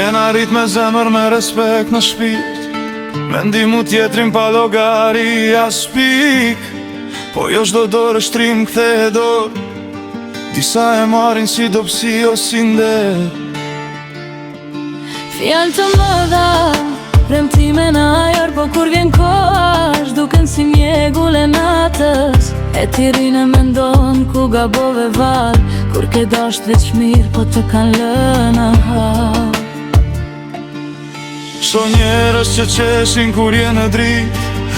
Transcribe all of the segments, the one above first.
Jena rrit me zemër, me respekt në shpirt, me ndimu tjetrin pa logari as pik. Po jo çdo dorë shtrim kthe e dorë, disa e marrin si dobësi o si nder. Fjallë të mëdha, premtime në ajër, po kur vjen koha duken si mjegull e natës. E ti rinë e mendon ku gabove val, kur ke dasht veç mirë, po të kanë lënë hap. So njerës që qeshin kur je në drit,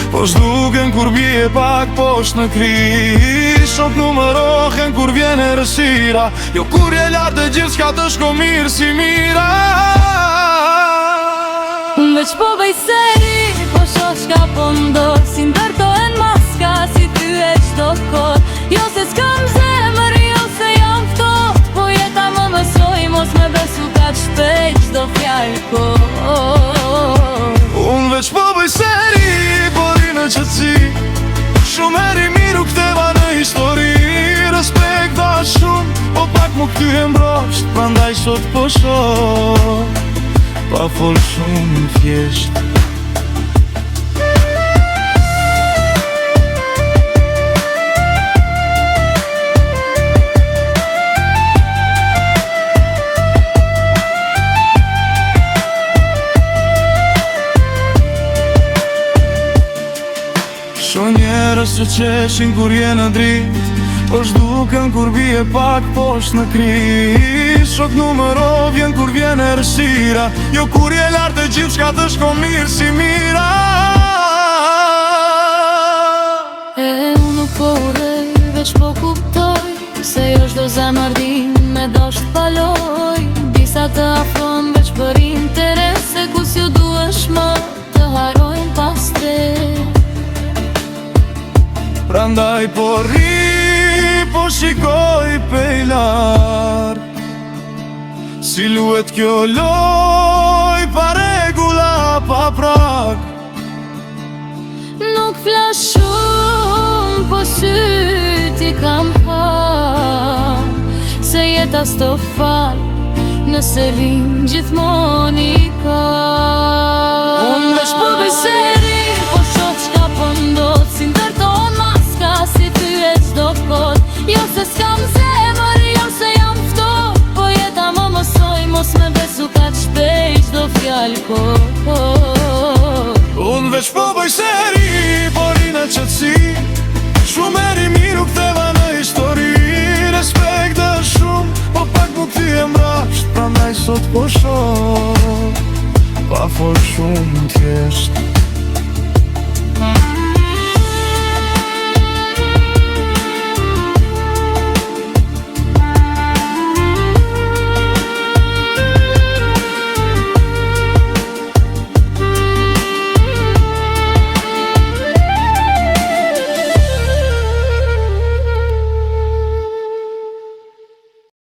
po s'duken kur bje pak poshtë në kri. Shok numërohen kur vjen e rësira, jo kur je lartë e gjithë s'ka të shko mirë si mira. Unë veç po bëj seri, po shoh qka po ndodh, si ndërtohen maska, si ty e qdo kod. Jo se s'kam zemër, jo se jam ftoht, po jeta më mësoj, mos me besu ka shpejt qdo fjallë kod. Unë veç po bëj seri, po ri në qëtësi, shumë eri miru kteva në histori. Respekt da shumë, po pak mu këty e mbrosht, prandaj sot po shoh, pa fol shumë thjesht. Sho njerës që qeshin kur je në drit, po s'duken kur bje pak poshtë në kri. Shok numëro vjen kur vjen e rësira, jo kur je lartë e gjithë qka të shko mirë si mira. E unë nuk po urej, veç po kuptoj, se jo shdo zemërdin me dosht paloj. Disa të afron veç për interes, se ku s'ju duesh më të harojnë pas stres. Prandaj po ri, po shikoj pej lartë, si luet kjo loj, pa regula, pa prak. Nuk flas shumë, po syti kam ha, se jeta s'to fal, nëse lim gjithmon i ka. Unë veç po bëj seri, po shoh qka po ndodh, si ndërton maska, si ty e qdo kod. Jo se s'kam zemër, jo se jam ftoht, po jeta më mësoj, mos me besu ka shpejt qdo fjallë kod. Unë veç po bëj seri, po ri në qëtësi, shumë eri miru kteva në histori. Respekt dhe shumë, po pak mu këty e mbrasht, prandaj sot po shoh, pa fol shumë thjesht.